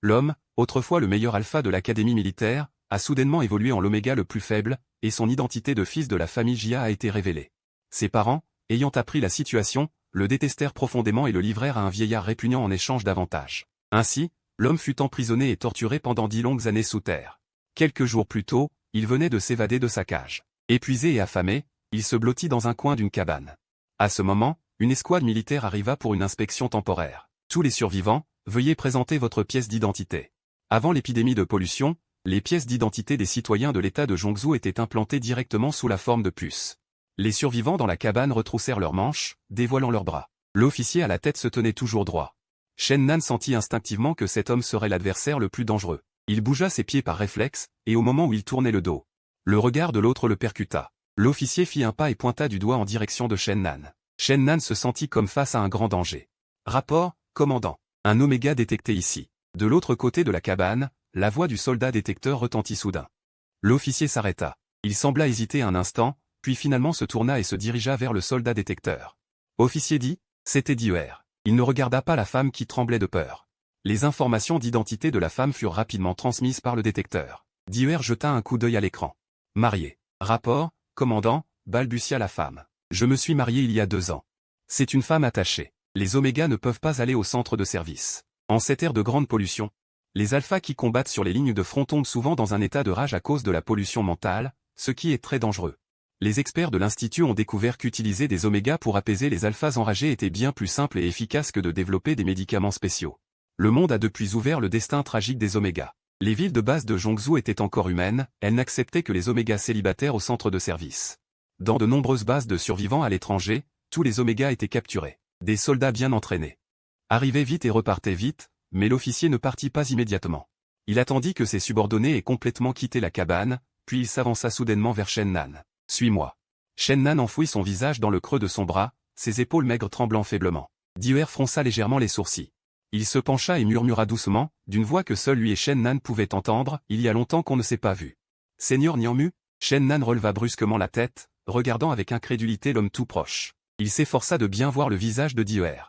L'homme, autrefois le meilleur alpha de l'académie militaire, a soudainement évolué en l'oméga le plus faible, et son identité de fils de la famille Jia a été révélée. Ses parents, ayant appris la situation, le détestèrent profondément et le livrèrent à un vieillard répugnant en échange d'avantages. Ainsi, l'homme fut emprisonné et torturé pendant 10 longues années sous terre. Quelques jours plus tôt, il venait de s'évader de sa cage. Épuisé et affamé, il se blottit dans un coin d'une cabane. À ce moment, une escouade militaire arriva pour une inspection temporaire. Tous les survivants, veuillez présenter votre pièce d'identité. Avant l'épidémie de pollution, les pièces d'identité des citoyens de l'État de Zhongzhou étaient implantées directement sous la forme de puces. Les survivants dans la cabane retroussèrent leurs manches, dévoilant leurs bras. L'officier à la tête se tenait toujours droit. Shen Nan sentit instinctivement que cet homme serait l'adversaire le plus dangereux. Il bougea ses pieds par réflexe, et au moment où il tournait le dos, le regard de l'autre le percuta. L'officier fit un pas et pointa du doigt en direction de Shen Nan. Shen Nan se sentit comme face à un grand danger. Rapport, commandant. Un oméga détecté ici. De l'autre côté de la cabane, la voix du soldat détecteur retentit soudain. L'officier s'arrêta. Il sembla hésiter un instant, puis finalement se tourna et se dirigea vers le soldat détecteur. Officier dit, c'était Dieuer. Il ne regarda pas la femme qui tremblait de peur. Les informations d'identité de la femme furent rapidement transmises par le détecteur. Dieuer jeta un coup d'œil à l'écran. Marié. Rapport, commandant, balbutia la femme. Je me suis marié il y a 2 ans. C'est une femme attachée. Les omégas ne peuvent pas aller au centre de service. En cette ère de grande pollution, les alphas qui combattent sur les lignes de front tombent souvent dans un état de rage à cause de la pollution mentale, ce qui est très dangereux. Les experts de l'Institut ont découvert qu'utiliser des omégas pour apaiser les alphas enragés était bien plus simple et efficace que de développer des médicaments spéciaux. Le monde a depuis ouvert le destin tragique des omégas. Les villes de base de Zhongzhou étaient encore humaines, elles n'acceptaient que les omégas célibataires au centre de service. Dans de nombreuses bases de survivants à l'étranger, tous les omégas étaient capturés. Des soldats bien entraînés arrivaient vite et repartaient vite, mais l'officier ne partit pas immédiatement. Il attendit que ses subordonnés aient complètement quitté la cabane, puis il s'avança soudainement vers Shen Nan. « Suis-moi ». Shen Nan enfouit son visage dans le creux de son bras, ses épaules maigres tremblant faiblement. Dieuer fronça légèrement les sourcils. Il se pencha et murmura doucement, d'une voix que seul lui et Shen Nan pouvaient entendre, « Il y a longtemps qu'on ne s'est pas vu. » Seigneur Nianmu, Shen Nan releva brusquement la tête, regardant avec incrédulité l'homme tout proche. Il s'efforça de bien voir le visage de Dieuer.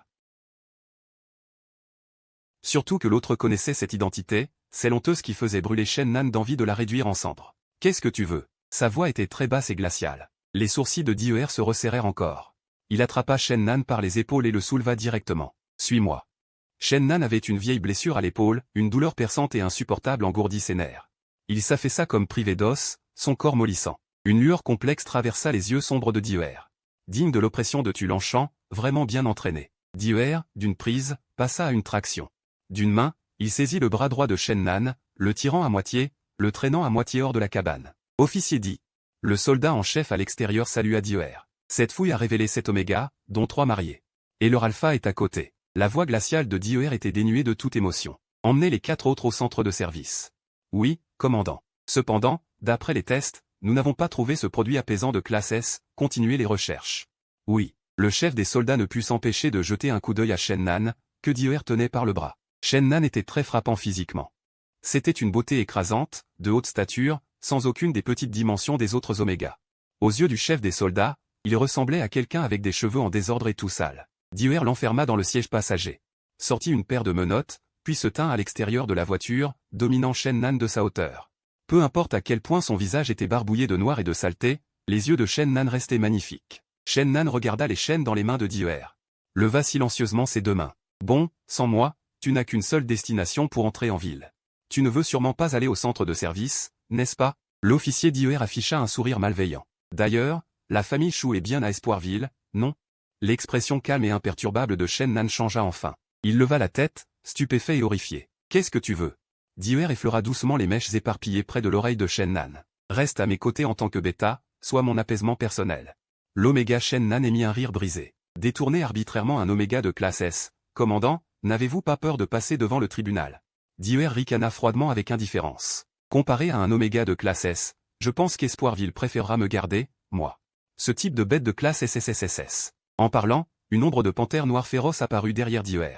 Surtout que l'autre connaissait cette identité, celle honteuse qui faisait brûler Shen Nan d'envie de la réduire en cendres. « Qu'est-ce que tu veux ?» Sa voix était très basse et glaciale. Les sourcils de Dieuer se resserrèrent encore. Il attrapa Shen Nan par les épaules et le souleva directement. « Suis-moi ». Shen Nan avait une vieille blessure à l'épaule, une douleur perçante et insupportable engourdit ses nerfs. Il s'affaissa comme privé d'os, son corps mollissant. Une lueur complexe traversa les yeux sombres de Dieuer. Digne de l'oppression de Tulanchan, vraiment bien entraîné. Dieuer, d'une prise, passa à une traction. D'une main, il saisit le bras droit de Shen Nan, le tirant à moitié, le traînant à moitié hors de la cabane. Officier dit. Le soldat en chef à l'extérieur salua Dieuer. Cette fouille a révélé 7 omégas, dont 3 mariés. Et leur alpha est à côté. La voix glaciale de Dieuer était dénuée de toute émotion. Emmenez les 4 autres au centre de service. Oui, commandant. Cependant, d'après les tests, nous n'avons pas trouvé ce produit apaisant de classe S, continuez les recherches. Oui. Le chef des soldats ne put s'empêcher de jeter un coup d'œil à Shen Nan, que Dieuer tenait par le bras. Shen Nan était très frappant physiquement. C'était une beauté écrasante, de haute stature, sans aucune des petites dimensions des autres omégas. Aux yeux du chef des soldats, il ressemblait à quelqu'un avec des cheveux en désordre et tout sale. Dieuer l'enferma dans le siège passager. Sortit une paire de menottes, puis se tint à l'extérieur de la voiture, dominant Shen Nan de sa hauteur. Peu importe à quel point son visage était barbouillé de noir et de saleté, les yeux de Shen Nan restaient magnifiques. Shen Nan regarda les chaînes dans les mains de Dieuer. Leva silencieusement ses 2 mains. Bon, sans moi, tu n'as qu'une seule destination pour entrer en ville. Tu ne veux sûrement pas aller au centre de service, n'est-ce pas? L'officier Dieuer afficha un sourire malveillant. D'ailleurs, la famille Chou est bien à Espoirville, non? L'expression calme et imperturbable de Shen Nan changea enfin. Il leva la tête, stupéfait et horrifié. Qu'est-ce que tu veux? Dieuer effleura doucement les mèches éparpillées près de l'oreille de Shen Nan. Reste à mes côtés en tant que bêta, sois mon apaisement personnel. L'oméga Shen Nan émit un rire brisé. Détourner arbitrairement un oméga de classe S. Commandant, n'avez-vous pas peur de passer devant le tribunal? Dieuer ricana froidement avec indifférence. Comparé à un oméga de classe S, je pense qu'Espoirville préférera me garder, moi. Ce type de bête de classe SSSSS. En parlant, une ombre de panthère noire féroce apparut derrière Dieuer.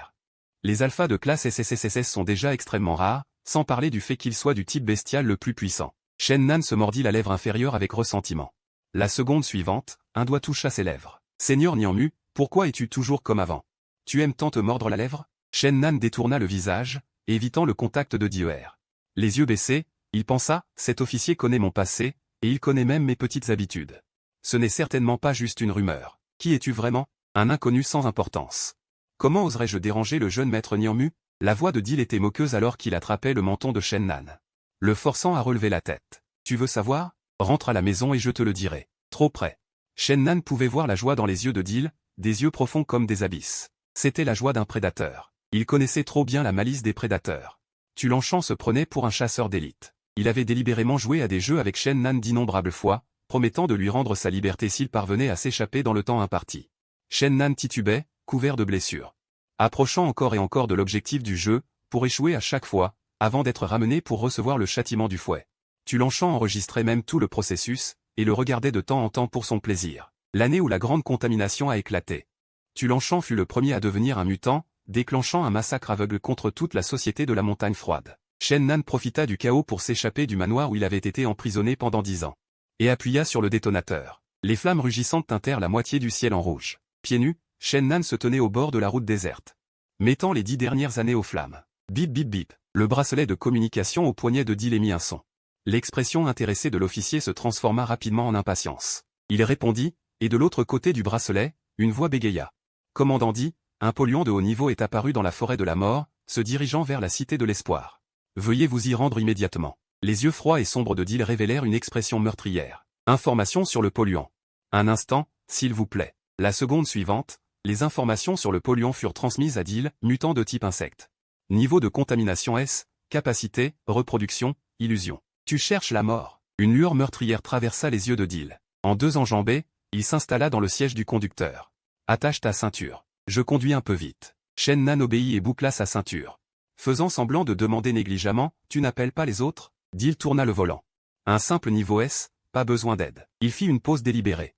Les alphas de classe SSSSS sont déjà extrêmement rares, sans parler du fait qu'ils soient du type bestial le plus puissant. Shen Nan se mordit la lèvre inférieure avec ressentiment. La seconde suivante, un doigt toucha ses lèvres. Seigneur Nianmu, pourquoi es-tu toujours comme avant? Tu aimes tant te mordre la lèvre? Shen Nan détourna le visage, évitant le contact de Dieher. Les yeux baissés, il pensa, cet officier connaît mon passé, et il connaît même mes petites habitudes. Ce n'est certainement pas juste une rumeur. Qui es-tu vraiment? Un inconnu sans importance. Comment oserais-je déranger le jeune maître Nianmu? La voix de Dil était moqueuse alors qu'il attrapait le menton de Shen Nan, le forçant à relever la tête. Tu veux savoir? Rentre à la maison et je te le dirai. Trop près. Shen Nan pouvait voir la joie dans les yeux de Dil, des yeux profonds comme des abysses. C'était la joie d'un prédateur. Il connaissait trop bien la malice des prédateurs. Tu Longchamp se prenait pour un chasseur d'élite. Il avait délibérément joué à des jeux avec Shen Nan d'innombrables fois, promettant de lui rendre sa liberté s'il parvenait à s'échapper dans le temps imparti. Shen Nan titubait, couvert de blessures. Approchant encore et encore de l'objectif du jeu, pour échouer à chaque fois, avant d'être ramené pour recevoir le châtiment du fouet. Tu Longchamp enregistrait même tout le processus, et le regardait de temps en temps pour son plaisir. L'année où la grande contamination a éclaté. Tu Longchamp fut le premier à devenir un mutant, déclenchant un massacre aveugle contre toute la société de la montagne froide. Shen Nan profita du chaos pour s'échapper du manoir où il avait été emprisonné pendant 10 ans. Et appuya sur le détonateur. Les flammes rugissantes teintèrent la moitié du ciel en rouge. Pieds nus, Shen Nan se tenait au bord de la route déserte, mettant les 10 dernières années aux flammes. Bip bip bip. Le bracelet de communication au poignet de Dil émit un son. L'expression intéressée de l'officier se transforma rapidement en impatience. Il répondit, et de l'autre côté du bracelet, une voix bégaya. Commandant Di, un polluant de haut niveau est apparu dans la forêt de la mort, se dirigeant vers la cité de l'espoir. Veuillez vous y rendre immédiatement. Les yeux froids et sombres de Dil révélèrent une expression meurtrière. Information sur le polluant. Un instant, s'il vous plaît. La seconde suivante, les informations sur le polluant furent transmises à Dil, mutant de type insecte. Niveau de contamination S, capacité, reproduction, illusion. Tu cherches la mort. Une lueur meurtrière traversa les yeux de Dil. En 2 enjambées, il s'installa dans le siège du conducteur. Attache ta ceinture. Je conduis un peu vite. Shen Nan obéit et boucla sa ceinture. Faisant semblant de demander négligemment, tu n'appelles pas les autres? Dil tourna le volant. Un simple niveau S, pas besoin d'aide. Il fit une pause délibérée,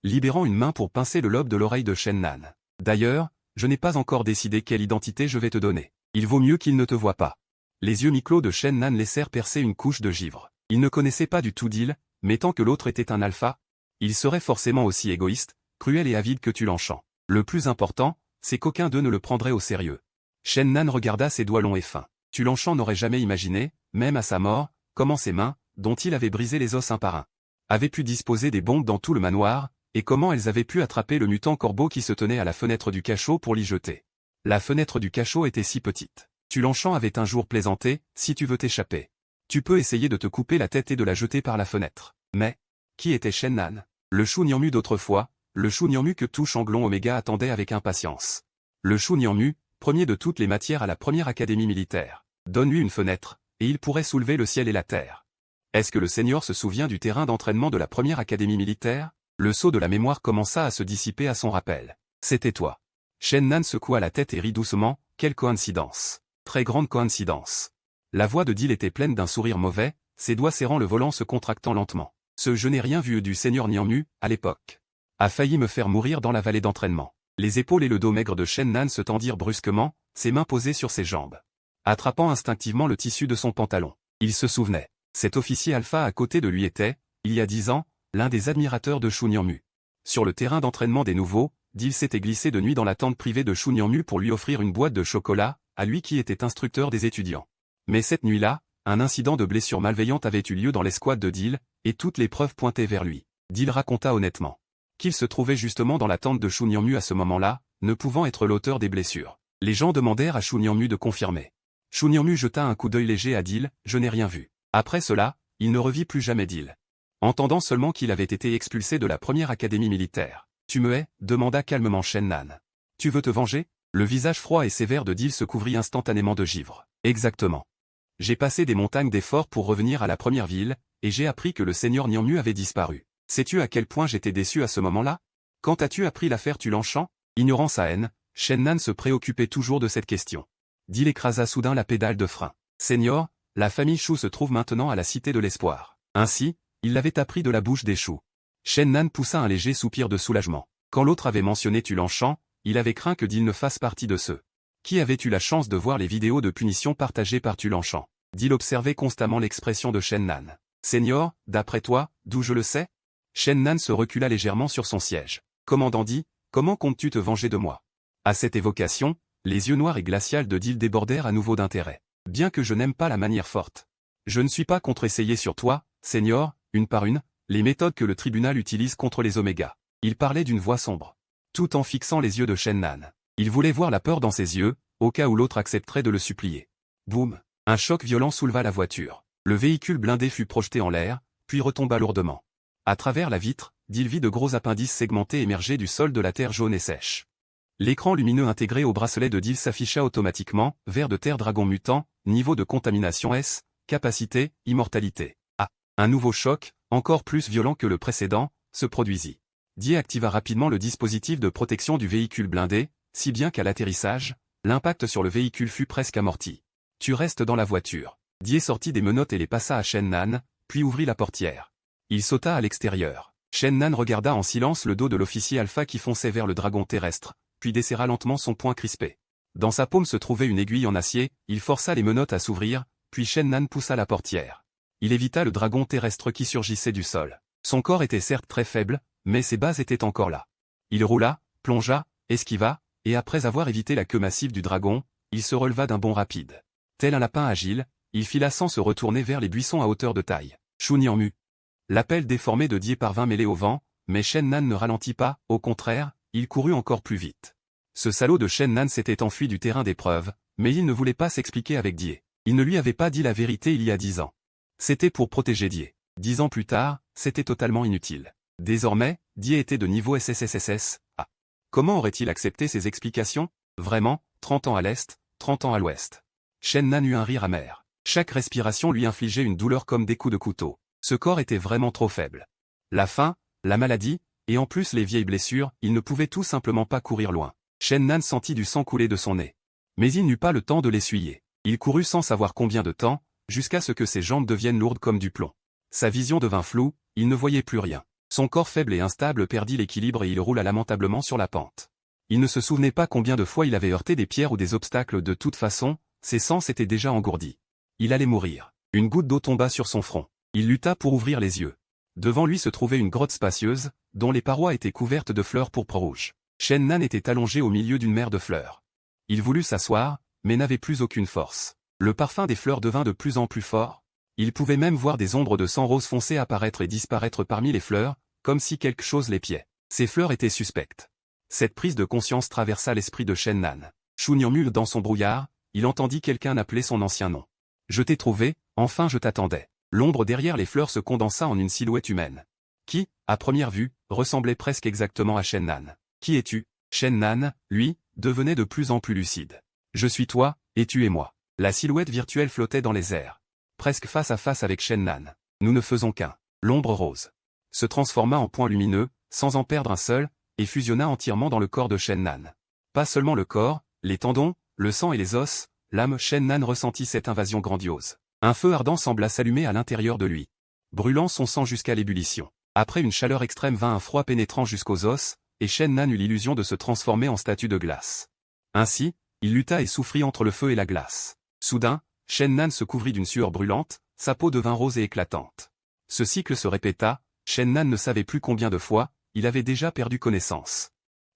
libérant une main pour pincer le lobe de l'oreille de Shen Nan. D'ailleurs, je n'ai pas encore décidé quelle identité je vais te donner. Il vaut mieux qu'il ne te voie pas. Les yeux mi-clos de Shen Nan laissèrent percer une couche de givre. Il ne connaissait pas du tout Dil, mais tant que l'autre était un alpha, il serait forcément aussi égoïste, cruel et avide que Tu Longchamp. Le plus important, c'est qu'aucun d'eux ne le prendrait au sérieux. Shen Nan regarda ses doigts longs et fins. Tu Longchamp n'aurait jamais imaginé, même à sa mort, comment ses mains, dont il avait brisé les os un par un, avaient pu disposer des bombes dans tout le manoir, et comment elles avaient pu attraper le mutant corbeau qui se tenait à la fenêtre du cachot pour l'y jeter. La fenêtre du cachot était si petite. Tu Longchamp avait un jour plaisanté, si tu veux t'échapper, tu peux essayer de te couper la tête et de la jeter par la fenêtre. Mais, qui était Shen Nan? Le Shu Nianmu d'autrefois, le Shu Nianmu que tout Shanglong Oméga attendait avec impatience. Le Shu Nianmu, premier de toutes les matières à la première académie militaire. Donne-lui une fenêtre, et il pourrait soulever le ciel et la terre. Est-ce que le seigneur se souvient du terrain d'entraînement de la première académie militaire? Le sceau de la mémoire commença à se dissiper à son rappel. C'était toi. Shen Nan secoua la tête et rit doucement, quelle coïncidence. Très grande coïncidence. La voix de Dil était pleine d'un sourire mauvais, ses doigts serrant le volant se contractant lentement. Ce je n'ai rien vu du seigneur Nianmu, à l'époque, a failli me faire mourir dans la vallée d'entraînement. Les épaules et le dos maigre de Shen Nan se tendirent brusquement, ses mains posées sur ses jambes, attrapant instinctivement le tissu de son pantalon. Il se souvenait. Cet officier alpha à côté de lui était, il y a 10 ans, l'un des admirateurs de Shu Nianmu. Sur le terrain d'entraînement des nouveaux, Dil s'était glissé de nuit dans la tente privée de Shu Nianmu pour lui offrir une boîte de chocolat, à lui qui était instructeur des étudiants. Mais cette nuit-là, un incident de blessure malveillante avait eu lieu dans l'escouade de Dil, et toutes les preuves pointaient vers lui. Dil raconta honnêtement qu'il se trouvait justement dans la tente de Shu Nianmu à ce moment-là, ne pouvant être l'auteur des blessures. Les gens demandèrent à Shu Nianmu de confirmer. Shu Nianmu jeta un coup d'œil léger à Dil, je n'ai rien vu. Après cela, il ne revit plus jamais Dil. Entendant seulement qu'il avait été expulsé de la première académie militaire. Tu me hais? Demanda calmement Shen Nan. Tu veux te venger? Le visage froid et sévère de Dil se couvrit instantanément de givre. Exactement. J'ai passé des montagnes d'efforts pour revenir à la première ville, et j'ai appris que le seigneur Nianmu avait disparu. Sais-tu à quel point j'étais déçu à ce moment-là? Quand as-tu appris l'affaire Tu Longchamp? Ignorant sa haine, Shen Nan se préoccupait toujours de cette question. Dil écrasa soudain la pédale de frein. Seigneur, la famille Shu se trouve maintenant à la Cité de l'Espoir. Ainsi, il l'avait appris de la bouche des Shu. Shen Nan poussa un léger soupir de soulagement. Quand l'autre avait mentionné Tu Longchamp, il avait craint que Dil ne fasse partie de ceux qui avaient eu la chance de voir les vidéos de punition partagées par Tu Longchamp. Dil observait constamment l'expression de Shen Nan. Seigneur, d'après toi, d'où je le sais? Shen Nan se recula légèrement sur son siège. Commandant Di, comment comptes-tu te venger de moi? À cette évocation, les yeux noirs et glacials de Dil débordèrent à nouveau d'intérêt. Bien que je n'aime pas la manière forte. Je ne suis pas contre essayer sur toi, Seigneur, une par une, les méthodes que le tribunal utilise contre les Oméga. Il parlait d'une voix sombre. Tout en fixant les yeux de Shen-Nan. Il voulait voir la peur dans ses yeux, au cas où l'autre accepterait de le supplier. Boum! Un choc violent souleva la voiture. Le véhicule blindé fut projeté en l'air, puis retomba lourdement. À travers la vitre, Deal vit de gros appendices segmentés émerger du sol de la terre jaune et sèche. L'écran lumineux intégré au bracelet de Deal s'afficha automatiquement, vers de terre dragon mutant, niveau de contamination S, capacité, immortalité. Ah! Un nouveau choc, encore plus violent que le précédent, se produisit. Die activa rapidement le dispositif de protection du véhicule blindé, si bien qu'à l'atterrissage, l'impact sur le véhicule fut presque amorti. Tu restes dans la voiture. Die sortit des menottes et les passa à Shen-Nan, puis ouvrit la portière. Il sauta à l'extérieur. Shen-Nan regarda en silence le dos de l'officier alpha qui fonçait vers le dragon terrestre, puis desserra lentement son poing crispé. Dans sa paume se trouvait une aiguille en acier, il força les menottes à s'ouvrir, puis Shen-Nan poussa la portière. Il évita le dragon terrestre qui surgissait du sol. Son corps était certes très faible, mais ses bases étaient encore là. Il roula, plongea, esquiva, et après avoir évité la queue massive du dragon, il se releva d'un bond rapide. Tel un lapin agile, il fila sans se retourner vers les buissons à hauteur de taille. Chunyanmu. L'appel déformé de Die parvint mêlé au vent, mais Shen-Nan ne ralentit pas, au contraire, il courut encore plus vite. Ce salaud de Shen-Nan s'était enfui du terrain d'épreuve, mais il ne voulait pas s'expliquer avec Die. Il ne lui avait pas dit la vérité il y a 10 ans. C'était pour protéger Die. 10 ans plus tard, c'était totalement inutile. Désormais, Die était de niveau SSSSS. Ah. Comment aurait-il accepté ces explications? Vraiment, 30 ans à l'est, 30 ans à l'ouest. Shen-Nan eut un rire amer. Chaque respiration lui infligeait une douleur comme des coups de couteau. Ce corps était vraiment trop faible. La faim, la maladie, et en plus les vieilles blessures, il ne pouvait tout simplement pas courir loin. Shen-Nan sentit du sang couler de son nez. Mais il n'eut pas le temps de l'essuyer. Il courut sans savoir combien de temps, jusqu'à ce que ses jambes deviennent lourdes comme du plomb. Sa vision devint floue, il ne voyait plus rien. Son corps faible et instable perdit l'équilibre et il roula lamentablement sur la pente. Il ne se souvenait pas combien de fois il avait heurté des pierres ou des obstacles de toute façon, ses sens étaient déjà engourdis. Il allait mourir. Une goutte d'eau tomba sur son front. Il lutta pour ouvrir les yeux. Devant lui se trouvait une grotte spacieuse, dont les parois étaient couvertes de fleurs pourpre rouge. Shen-Nan était allongé au milieu d'une mer de fleurs. Il voulut s'asseoir, mais n'avait plus aucune force. Le parfum des fleurs devint de plus en plus fort. Il pouvait même voir des ombres de sang rose foncé apparaître et disparaître parmi les fleurs, comme si quelque chose l'épiait. Ces fleurs étaient suspectes. Cette prise de conscience traversa l'esprit de Shen-Nan. Chunyanmu dans son brouillard, il entendit quelqu'un appeler son ancien nom. « Je t'ai trouvé, enfin je t'attendais. » L'ombre derrière les fleurs se condensa en une silhouette humaine. Qui, à première vue, ressemblait presque exactement à Shen-Nan. « Qui es-tu » Shen-Nan, lui, devenait de plus en plus lucide. « Je suis toi, et tu es moi. » La silhouette virtuelle flottait dans les airs. Presque face à face avec Shen-Nan. « Nous ne faisons qu'un. » L'ombre rose se transforma en point lumineux, sans en perdre un seul, et fusionna entièrement dans le corps de Shen-Nan. Pas seulement le corps, les tendons, le sang et les os, l'âme Shen-Nan ressentit cette invasion grandiose. Un feu ardent sembla s'allumer à l'intérieur de lui, brûlant son sang jusqu'à l'ébullition. Après une chaleur extrême vint un froid pénétrant jusqu'aux os, et Shen-Nan eut l'illusion de se transformer en statue de glace. Ainsi, il lutta et souffrit entre le feu et la glace. Soudain, Shen-Nan se couvrit d'une sueur brûlante, sa peau devint rose et éclatante. Ce cycle se répéta, Shen-Nan ne savait plus combien de fois, il avait déjà perdu connaissance.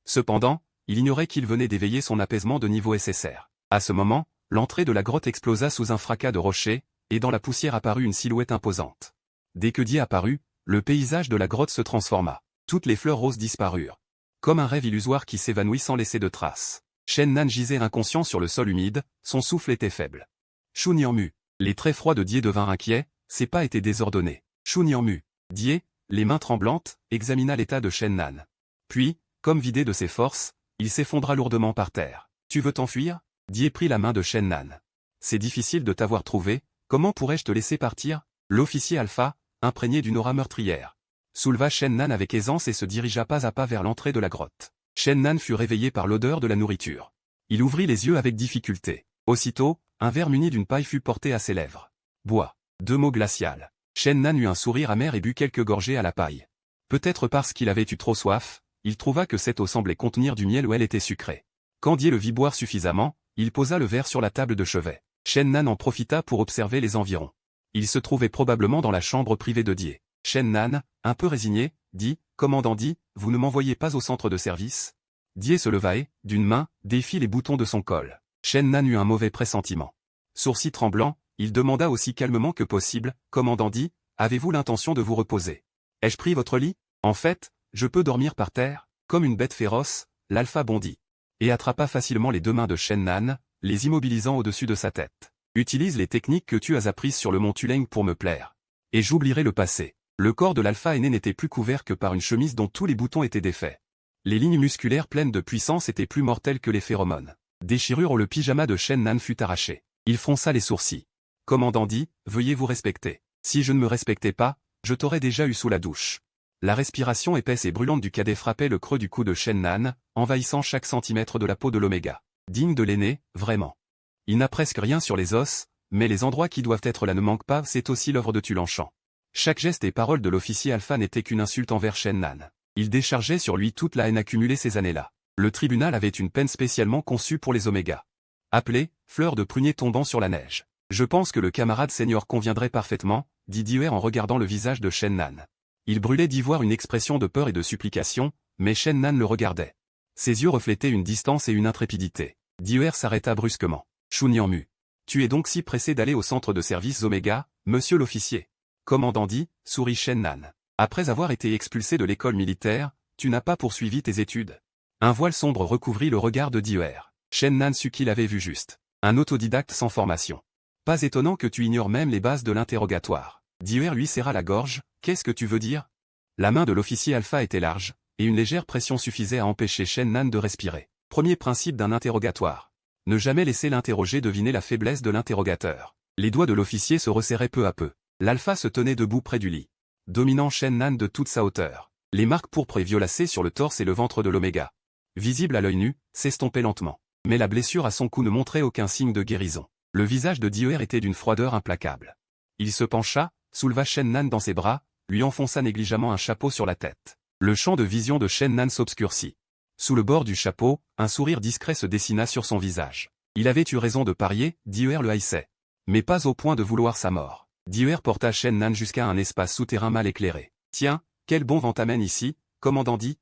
Cependant, il ignorait qu'il venait d'éveiller son apaisement de niveau SSR. À ce moment, l'entrée de la grotte explosa sous un fracas de rochers, et dans la poussière apparut une silhouette imposante. Dès que Die apparut, le paysage de la grotte se transforma. Toutes les fleurs roses disparurent. Comme un rêve illusoire qui s'évanouit sans laisser de traces. Shen-Nan gisait inconscient sur le sol humide, son souffle était faible. Chunyanmu. Les traits froids de Die devinrent inquiets, ses pas étaient désordonnés. Chunyanmu. Die, les mains tremblantes, examina l'état de Shen-Nan. Puis, comme vidé de ses forces, il s'effondra lourdement par terre. « Tu veux t'enfuir » Die prit la main de Shen-Nan. « C'est difficile de t'avoir trouvé, comment pourrais-je te laisser partir » L'officier alpha, imprégné d'une aura meurtrière, souleva Shen-Nan avec aisance et se dirigea pas à pas vers l'entrée de la grotte. Shen-Nan fut réveillé par l'odeur de la nourriture. Il ouvrit les yeux avec difficulté. Aussitôt, un verre muni d'une paille fut porté à ses lèvres. « Bois. » 2 mots glacial. Shen-Nan eut un sourire amer et but quelques gorgées à la paille. Peut-être parce qu'il avait eu trop soif, il trouva que cette eau semblait contenir du miel où elle était sucrée. Quand Die le vit boire suffisamment, il posa le verre sur la table de chevet. Shen-Nan en profita pour observer les environs. Il se trouvait probablement dans la chambre privée de Die. Shen-Nan, un peu résigné, dit « Commandant Die, vous ne m'envoyez pas au centre de service ?» Die se leva et, d'une main, défit les boutons de son col. Shen-Nan eut un mauvais pressentiment. Sourcils tremblants, il demanda aussi calmement que possible, « Commandant dit, avez-vous l'intention de vous reposer? Ai-je pris votre lit? En fait, je peux dormir par terre ?» Comme une bête féroce, l'alpha bondit et attrapa facilement les deux mains de Shen Nan, les immobilisant au-dessus de sa tête. « Utilise les techniques que tu as apprises sur le mont Tuleng pour me plaire. Et j'oublierai le passé. » Le corps de l'alpha aîné n'était plus couvert que par une chemise dont tous les boutons étaient défaits. Les lignes musculaires pleines de puissance étaient plus mortelles que les phéromones. Déchirure où le pyjama de Shen Nan fut arraché. Il fronça les sourcils. « Commandant dit, veuillez vous respecter. Si je ne me respectais pas, je t'aurais déjà eu sous la douche. » La respiration épaisse et brûlante du cadet frappait le creux du cou de Shen Nan, envahissant chaque centimètre de la peau de l'Oméga. Digne de l'aîné, vraiment. Il n'a presque rien sur les os, mais les endroits qui doivent être là ne manquent pas, c'est aussi l'œuvre de Tulanchant. Chaque geste et parole de l'officier alpha n'était qu'une insulte envers Shen Nan. Il déchargeait sur lui toute la haine accumulée ces années-là. Le tribunal avait une peine spécialement conçue pour les Omégas. Appelée « fleur de prunier tombant sur la neige ». Je pense que le camarade senior conviendrait parfaitement, dit Diewer en regardant le visage de Shen Nan. Il brûlait d'y voir une expression de peur et de supplication, mais Shen Nan le regardait. Ses yeux reflétaient une distance et une intrépidité. Diewer s'arrêta brusquement. Chunyan Mu. Tu es donc si pressé d'aller au centre de service Oméga, monsieur l'officier? Commandant dit, sourit Shen Nan. Après avoir été expulsé de l'école militaire, tu n'as pas poursuivi tes études. Un voile sombre recouvrit le regard de Diewer. Shen Nan sut qu'il avait vu juste. Un autodidacte sans formation. Pas étonnant que tu ignores même les bases de l'interrogatoire. Diewer lui serra la gorge, qu'est-ce que tu veux dire? La main de l'officier alpha était large, et une légère pression suffisait à empêcher Shen Nan de respirer. Premier principe d'un interrogatoire. Ne jamais laisser l'interrogé deviner la faiblesse de l'interrogateur. Les doigts de l'officier se resserraient peu à peu. L'alpha se tenait debout près du lit, dominant Shen Nan de toute sa hauteur. Les marques pourpres et violacées sur le torse et le ventre de l'Oméga, visibles à l'œil nu, s'estompaient lentement. Mais la blessure à son cou ne montrait aucun signe de guérison. Le visage de Diewer était d'une froideur implacable. Il se pencha, souleva Shen Nan dans ses bras, lui enfonça négligemment un chapeau sur la tête. Le champ de vision de Shen Nan s'obscurcit. Sous le bord du chapeau, un sourire discret se dessina sur son visage. Il avait eu raison de parier, Diewer le haïssait. Mais pas au point de vouloir sa mort. Diewer porta Shen Nan jusqu'à un espace souterrain mal éclairé. « Tiens, quel bon vent t'amène ici, commandant dit ?»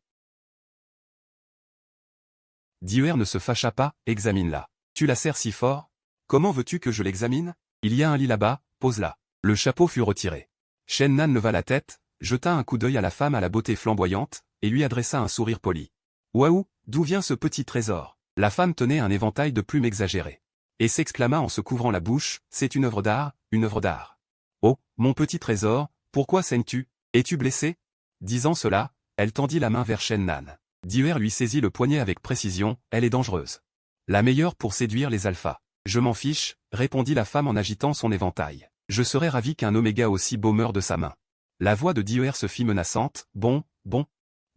Diewer ne se fâcha pas, « Examine-la. Tu la serres si fort? Comment veux-tu que je l'examine? Il y a un lit là-bas, pose-la. » Le chapeau fut retiré. Shen Nan leva la tête, jeta un coup d'œil à la femme à la beauté flamboyante, et lui adressa un sourire poli. « Waouh, d'où vient ce petit trésor ?» La femme tenait un éventail de plumes exagérées. Et s'exclama en se couvrant la bouche, « C'est une œuvre d'art, une œuvre d'art. » « Oh, mon petit trésor, pourquoi saignes-tu? Es-tu blessé ?» Disant cela, elle tendit la main vers Shen Nan. Diewer lui saisit le poignet avec précision, « Elle est dangereuse. La meilleure pour séduire les alphas. »« Je m'en fiche, » répondit la femme en agitant son éventail. « Je serais ravi qu'un Oméga aussi beau meure de sa main. » La voix de Diewer se fit menaçante, « Bon, bon.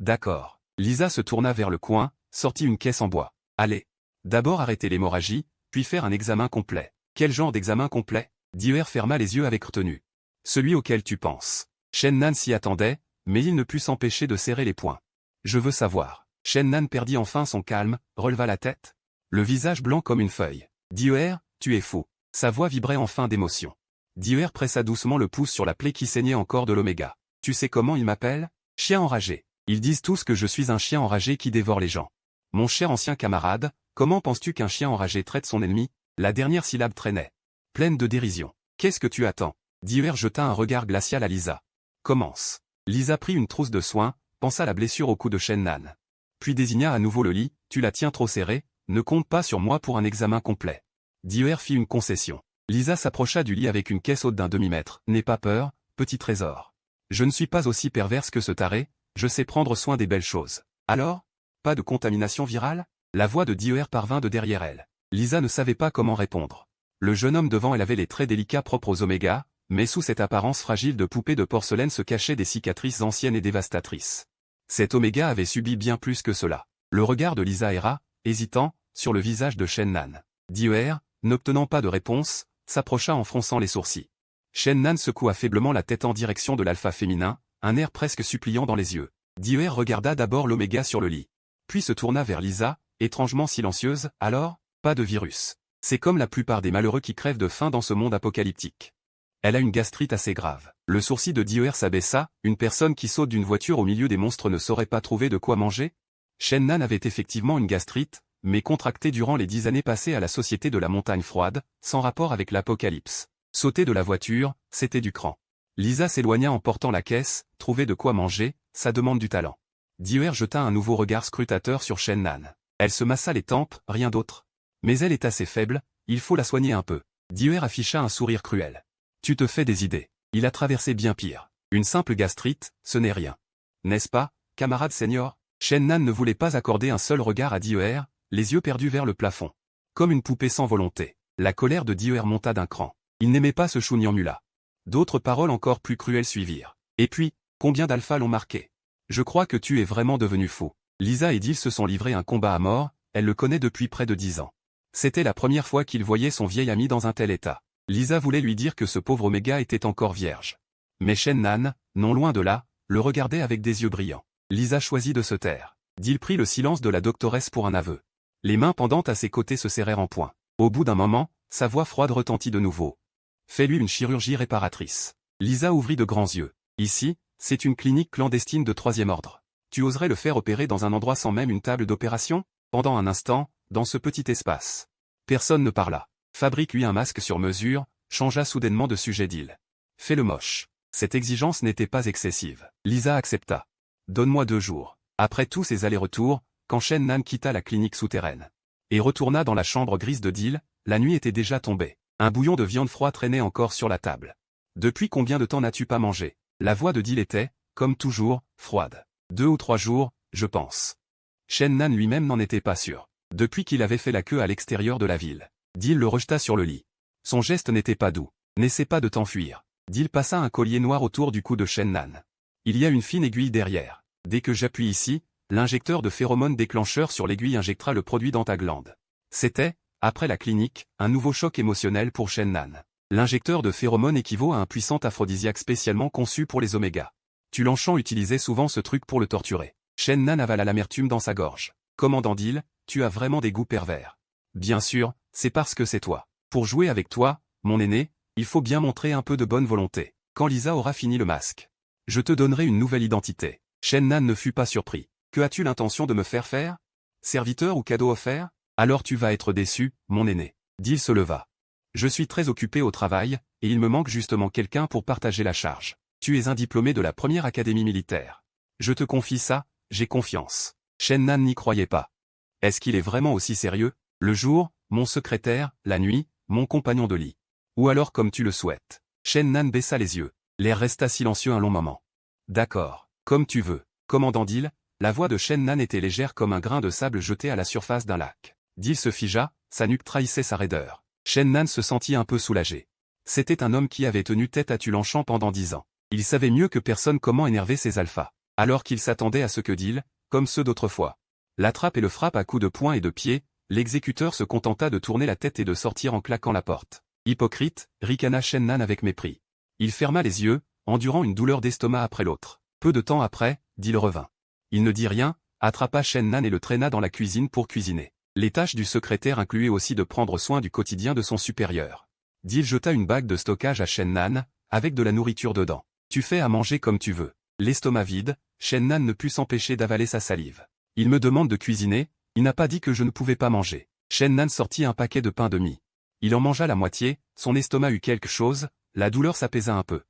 D'accord. » Lisa se tourna vers le coin, sortit une caisse en bois. « Allez. D'abord arrêter l'hémorragie, puis faire un examen complet. » « Quel genre d'examen complet ?» Diewer ferma les yeux avec retenue. « Celui auquel tu penses. » Shen Nan s'y attendait, mais il ne put s'empêcher de serrer les poings. « Je veux savoir. » Shen Nan perdit enfin son calme, releva la tête. Le visage blanc comme une feuille. « Diewer, tu es fou. » Sa voix vibrait enfin d'émotion. Diewer pressa doucement le pouce sur la plaie qui saignait encore de l'Oméga. « Tu sais comment ils m'appellent? Chien enragé. Ils disent tous que je suis un chien enragé qui dévore les gens. Mon cher ancien camarade, comment penses-tu qu'un chien enragé traite son ennemi? » La dernière syllabe traînait. Pleine de dérision. « Qu'est-ce que tu attends ?» Diewer jeta un regard glacial à Lisa. « Commence. » Lisa prit une trousse de soin, pansa la blessure au cou de Shen Nan. Puis désigna à nouveau le lit, « Tu la tiens trop serrée, ne compte pas sur moi pour un examen complet. » Diewer fit une concession. Lisa s'approcha du lit avec une caisse haute d'1 demi-mètre. « N'aie pas peur, petit trésor. Je ne suis pas aussi perverse que ce taré, je sais prendre soin des belles choses. Alors? Pas de contamination virale ?» La voix de Diewer parvint de derrière elle. Lisa ne savait pas comment répondre. Le jeune homme devant elle avait les traits délicats propres aux Omégas, mais sous cette apparence fragile de poupée de porcelaine se cachaient des cicatrices anciennes et dévastatrices. Cet Oméga avait subi bien plus que cela. Le regard de Lisa erra, hésitant, sur le visage de Shen Nan. Diewer, n'obtenant pas de réponse, s'approcha en fronçant les sourcils. Shen Nan secoua faiblement la tête en direction de l'alpha féminin, un air presque suppliant dans les yeux. Diewer regarda d'abord l'Oméga sur le lit. Puis se tourna vers Lisa, étrangement silencieuse, « Alors, pas de virus. C'est comme la plupart des malheureux qui crèvent de faim dans ce monde apocalyptique. Elle a une gastrite assez grave. » Le sourcil de Diewer s'abaissa, une personne qui saute d'une voiture au milieu des monstres ne saurait pas trouver de quoi manger? Shen Nan avait effectivement une gastrite, mais contracté durant les 10 années passées à la Société de la Montagne Froide, sans rapport avec l'apocalypse. Sauter de la voiture, c'était du cran. Lisa s'éloigna en portant la caisse, trouver de quoi manger, ça demande du talent. Dieter jeta un nouveau regard scrutateur sur Shen-Nan. Elle se massa les tempes, rien d'autre. Mais elle est assez faible, il faut la soigner un peu. Dieter afficha un sourire cruel. Tu te fais des idées. Il a traversé bien pire. Une simple gastrite, ce n'est rien. N'est-ce pas, camarade senior? Shen-Nan ne voulait pas accorder un seul regard à Dieter, les yeux perdus vers le plafond. Comme une poupée sans volonté. La colère de Dieter monta d'un cran. Il n'aimait pas ce chougnant-mula. D'autres paroles encore plus cruelles suivirent. Et puis, combien d'alphas l'ont marqué? Je crois que tu es vraiment devenu fou. Lisa et Dil se sont livrés un combat à mort, elle le connaît depuis près de 10 ans. C'était la première fois qu'il voyait son vieil ami dans un tel état. Lisa voulait lui dire que ce pauvre Oméga était encore vierge. Mais Shen-Nan, non loin de là, le regardait avec des yeux brillants. Lisa choisit de se taire. Dil prit le silence de la doctoresse pour un aveu. Les mains pendantes à ses côtés se serrèrent en poing. Au bout d'un moment, sa voix froide retentit de nouveau. Fais-lui une chirurgie réparatrice. Lisa ouvrit de grands yeux. Ici, c'est une clinique clandestine de 3e ordre. Tu oserais le faire opérer dans un endroit sans même une table d'opération? Pendant un instant, dans ce petit espace. Personne ne parla. Fabrique-lui un masque sur mesure, changea soudainement de sujet Dil. Fais-le moche. Cette exigence n'était pas excessive. Lisa accepta. Donne-moi 2 jours. Après tous ces allers-retours, quand Shen-Nan quitta la clinique souterraine et retourna dans la chambre grise de Dil, la nuit était déjà tombée. Un bouillon de viande froide traînait encore sur la table. Depuis combien de temps n'as-tu pas mangé? La voix de Dil était, comme toujours, froide. 2 ou 3 jours, je pense. Shen-Nan lui-même n'en était pas sûr. Depuis qu'il avait fait la queue à l'extérieur de la ville. Dil le rejeta sur le lit. Son geste n'était pas doux. N'essaie pas de t'enfuir. Dil passa un collier noir autour du cou de Shen-Nan. Il y a une fine aiguille derrière. Dès que j'appuie ici, l'injecteur de phéromones déclencheur sur l'aiguille injectera le produit dans ta glande. C'était, après la clinique, un nouveau choc émotionnel pour Shen-Nan. L'injecteur de phéromones équivaut à un puissant aphrodisiaque spécialement conçu pour les omégas. Tulanchant utilisait souvent ce truc pour le torturer. Shen-Nan avala l'amertume dans sa gorge. Commandant Dil, tu as vraiment des goûts pervers. Bien sûr, c'est parce que c'est toi. Pour jouer avec toi, mon aîné, il faut bien montrer un peu de bonne volonté. Quand Lisa aura fini le masque, je te donnerai une nouvelle identité. Shen-Nan ne fut pas surpris. Que as-tu l'intention de me faire faire? Serviteur ou cadeau offert? Alors tu vas être déçu, mon aîné. Dil se leva. Je suis très occupé au travail, et il me manque justement quelqu'un pour partager la charge. Tu es un diplômé de la première académie militaire. Je te confie ça, j'ai confiance. Shen-Nan n'y croyait pas. Est-ce qu'il est vraiment aussi sérieux? Le jour, mon secrétaire, la nuit, mon compagnon de lit. Ou alors comme tu le souhaites. Shen-Nan baissa les yeux. L'air resta silencieux un long moment. D'accord, comme tu veux. Commandant Dil, la voix de Shen-Nan était légère comme un grain de sable jeté à la surface d'un lac. Dil se figea, sa nuque trahissait sa raideur. Shen-Nan se sentit un peu soulagé. C'était un homme qui avait tenu tête à Tulanchant pendant 10 ans. Il savait mieux que personne comment énerver ses alphas. Alors qu'il s'attendait à ce que Dil, comme ceux d'autrefois, l'attrape et le frappe à coups de poing et de pied, l'exécuteur se contenta de tourner la tête et de sortir en claquant la porte. Hypocrite, ricana Shen-Nan avec mépris. Il ferma les yeux, endurant une douleur d'estomac après l'autre. Peu de temps après, Dil revint. Il ne dit rien, attrapa Shen-Nan et le traîna dans la cuisine pour cuisiner. Les tâches du secrétaire incluaient aussi de prendre soin du quotidien de son supérieur. Dil jeta une bague de stockage à Shen-Nan, avec de la nourriture dedans. Tu fais à manger comme tu veux. L'estomac vide, Shen-Nan ne put s'empêcher d'avaler sa salive. Il me demande de cuisiner, il n'a pas dit que je ne pouvais pas manger. Shen-Nan sortit un paquet de pain de mie. Il en mangea la moitié, son estomac eut quelque chose, la douleur s'apaisa un peu.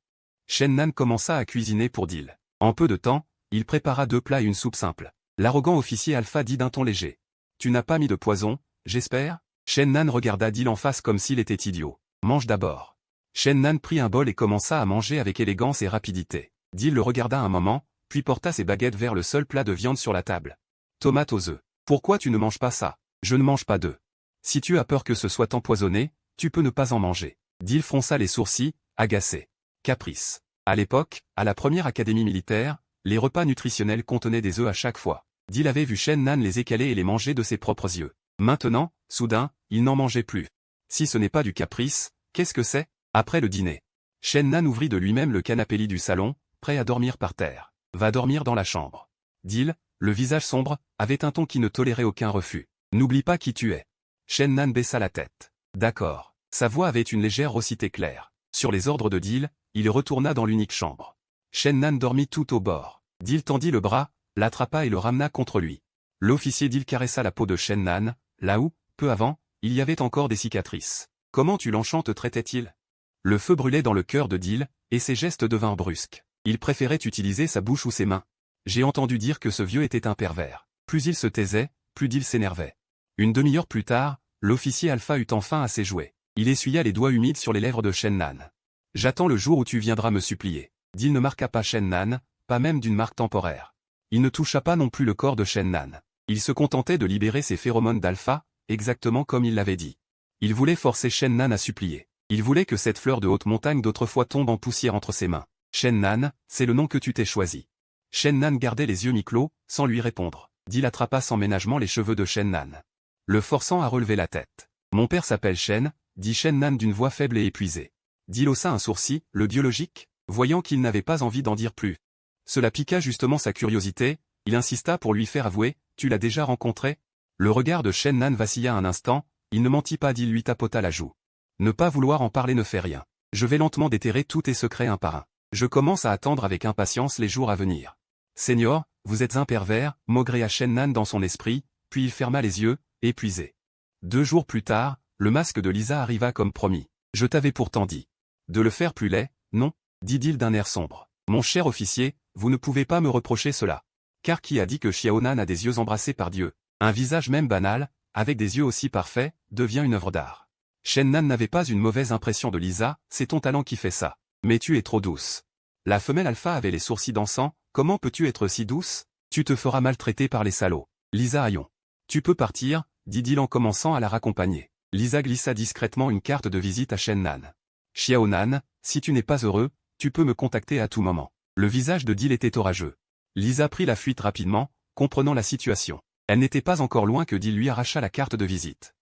Shen-Nan commença à cuisiner pour Dil. En peu de temps, il prépara 2 plats et une soupe simple. L'arrogant officier alpha dit d'un ton léger. Tu n'as pas mis de poison, j'espère? Shen-Nan regarda Dil en face comme s'il était idiot. Mange d'abord. Shen-Nan prit un bol et commença à manger avec élégance et rapidité. Dil le regarda un moment, puis porta ses baguettes vers le seul plat de viande sur la table. Tomate aux œufs. Pourquoi tu ne manges pas ça? Je ne mange pas d'œufs. Si tu as peur que ce soit empoisonné, tu peux ne pas en manger. Dil fronça les sourcils, agacé. Caprice. À l'époque, à la première académie militaire, les repas nutritionnels contenaient des œufs à chaque fois. Dil avait vu Shen-Nan les écaler et les manger de ses propres yeux. Maintenant, soudain, il n'en mangeait plus. Si ce n'est pas du caprice, qu'est-ce que c'est? Après le dîner, Shen-Nan ouvrit de lui-même le canapé lit du salon, prêt à dormir par terre. Va dormir dans la chambre. Dil, le visage sombre, avait un ton qui ne tolérait aucun refus. N'oublie pas qui tu es. Shen-Nan baissa la tête. D'accord. Sa voix avait une légère raucité claire. Sur les ordres de Dil, il retourna dans l'unique chambre. Shen-Nan dormit tout au bord. Dil tendit le bras, l'attrapa et le ramena contre lui. L'officier Dil caressa la peau de Shen Nan, là où, peu avant, il y avait encore des cicatrices. Comment tu l'enchantes, traitait-il? Le feu brûlait dans le cœur de Dil, et ses gestes devinrent brusques. Il préférait utiliser sa bouche ou ses mains. J'ai entendu dire que ce vieux était un pervers. Plus il se taisait, plus Dil s'énervait. Une demi-heure plus tard, l'officier Alpha eut enfin assez joué. Il essuya les doigts humides sur les lèvres de Shen Nan. J'attends le jour où tu viendras me supplier. Dil ne marqua pas Shen Nan, pas même d'une marque temporaire. Il ne toucha pas non plus le corps de Shen Nan. Il se contentait de libérer ses phéromones d'alpha, exactement comme il l'avait dit. Il voulait forcer Shen Nan à supplier. Il voulait que cette fleur de haute montagne d'autrefois tombe en poussière entre ses mains. Shen Nan, c'est le nom que tu t'es choisi. Shen Nan gardait les yeux mi-clos, sans lui répondre. Dil attrapa sans ménagement les cheveux de Shen Nan, le forçant à relever la tête. Mon père s'appelle Shen, dit Shen Nan d'une voix faible et épuisée. Dil haussa un sourcil, le biologique, voyant qu'il n'avait pas envie d'en dire plus. Cela piqua justement sa curiosité, il insista pour lui faire avouer, tu l'as déjà rencontré? Le regard de Shen Nan vacilla un instant, il ne mentit pas, Dil lui tapota la joue. Ne pas vouloir en parler ne fait rien. Je vais lentement déterrer tous tes secrets un par un. Je commence à attendre avec impatience les jours à venir. Seigneur, vous êtes un pervers, maugréa Shen Nan dans son esprit, puis il ferma les yeux, épuisé. 2 jours plus tard, le masque de Lisa arriva comme promis. Je t'avais pourtant dit. De le faire plus laid, non? Dit Dil d'un air sombre. Mon cher officier, vous ne pouvez pas me reprocher cela. Car qui a dit que Xiaonan a des yeux embrassés par Dieu? Un visage même banal, avec des yeux aussi parfaits, devient une œuvre d'art. Shen Nan n'avait pas une mauvaise impression de Lisa, c'est ton talent qui fait ça. Mais tu es trop douce. La femelle alpha avait les sourcils dansants, comment peux-tu être si douce? Tu te feras maltraiter par les salauds. Lisa Hayon. Tu peux partir, dit Dil en commençant à la raccompagner. Lisa glissa discrètement une carte de visite à Shen Nan. Xiaonan, si tu n'es pas heureux, tu peux me contacter à tout moment. Le visage de Dil était orageux. Lisa prit la fuite rapidement, comprenant la situation. Elle n'était pas encore loin que Dil lui arracha la carte de visite,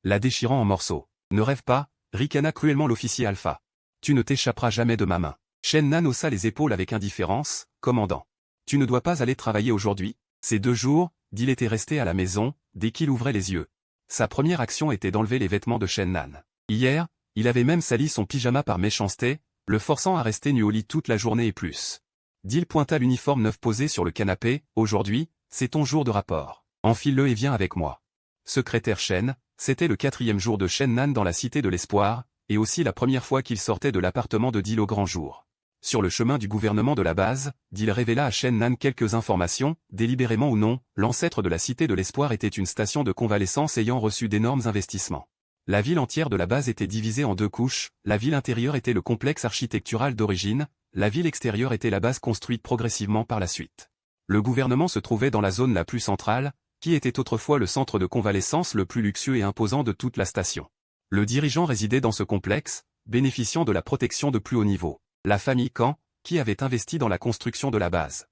la déchirant en morceaux. Ne rêve pas, ricana cruellement l'officier Alpha. Tu ne t'échapperas jamais de ma main. Shen Nan haussa les épaules avec indifférence, commandant. Tu ne dois pas aller travailler aujourd'hui? Ces 2 jours, Dil était resté à la maison, dès qu'il ouvrait les yeux. Sa première action était d'enlever les vêtements de Shen Nan. Hier, il avait même sali son pyjama par méchanceté, le forçant à rester nu au lit toute la journée et plus. Dil pointa l'uniforme neuf posé sur le canapé. Aujourd'hui, c'est ton jour de rapport. Enfile-le et viens avec moi. Secrétaire Shen, c'était le 4e jour de Shen Nan dans la cité de l'espoir, et aussi la première fois qu'il sortait de l'appartement de Dil au grand jour. Sur le chemin du gouvernement de la base, Dil révéla à Shen Nan quelques informations, délibérément ou non, l'ancêtre de la cité de l'espoir était une station de convalescence ayant reçu d'énormes investissements. La ville entière de la base était divisée en 2 couches, la ville intérieure était le complexe architectural d'origine, la ville extérieure était la base construite progressivement par la suite. Le gouvernement se trouvait dans la zone la plus centrale, qui était autrefois le centre de convalescence le plus luxueux et imposant de toute la station. Le dirigeant résidait dans ce complexe, bénéficiant de la protection de plus haut niveau. La famille Khan, qui avait investi dans la construction de la base,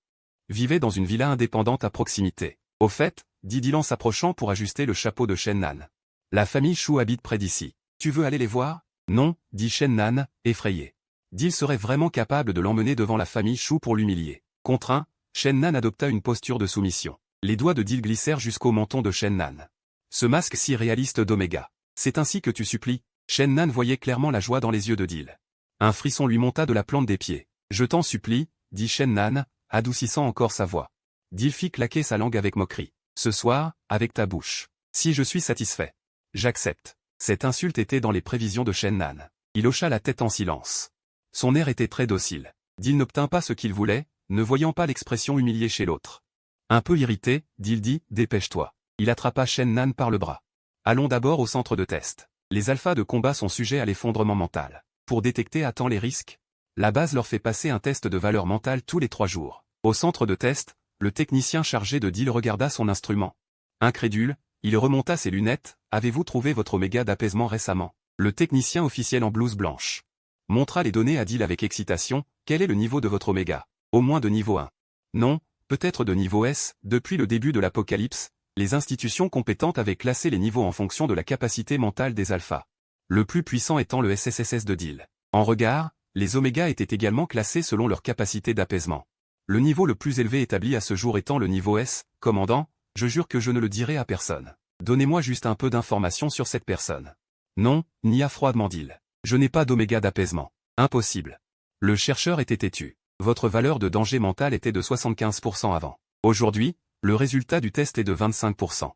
vivait dans une villa indépendante à proximité. Au fait, dit Dil en s'approchant pour ajuster le chapeau de Shen Nan. La famille Shu habite près d'ici. Tu veux aller les voir? Non, dit Shen Nan, effrayé. Dil serait vraiment capable de l'emmener devant la famille Shu pour l'humilier. Contraint, Shen Nan adopta une posture de soumission. Les doigts de Dil glissèrent jusqu'au menton de Shen Nan. Ce masque si réaliste d'Oméga. C'est ainsi que tu supplies? Shen Nan voyait clairement la joie dans les yeux de Dil. Un frisson lui monta de la plante des pieds. Je t'en supplie, dit Shen Nan, adoucissant encore sa voix. Dil fit claquer sa langue avec moquerie. Ce soir, avec ta bouche. Si je suis satisfait. J'accepte. Cette insulte était dans les prévisions de Shen Nan. Il hocha la tête en silence. Son air était très docile. Dil n'obtint pas ce qu'il voulait, ne voyant pas l'expression humiliée chez l'autre. Un peu irrité, Dil dit, dépêche-toi. Il attrapa Shen Nan par le bras. Allons d'abord au centre de test. Les alphas de combat sont sujets à l'effondrement mental. Pour détecter à temps les risques, la base leur fait passer un test de valeur mentale tous les 3 jours. Au centre de test, le technicien chargé de Dil regarda son instrument. Incrédule, il remonta ses lunettes. Avez-vous trouvé votre oméga d'apaisement récemment? Le technicien officiel en blouse blanche montra les données à Dil avec excitation. Quel est le niveau de votre oméga? Au moins de niveau 1. Non, peut-être de niveau S. Depuis le début de l'apocalypse, les institutions compétentes avaient classé les niveaux en fonction de la capacité mentale des alphas. Le plus puissant étant le SSSS de Dil. En regard, les omégas étaient également classés selon leur capacité d'apaisement. Le niveau le plus élevé établi à ce jour étant le niveau S. Commandant, je jure que je ne le dirai à personne. Donnez-moi juste un peu d'informations sur cette personne. Non, nia froidement Dil. Je n'ai pas d'oméga d'apaisement. Impossible. Le chercheur était têtu. Votre valeur de danger mental était de 75% avant. Aujourd'hui, Le résultat du test est de 25%.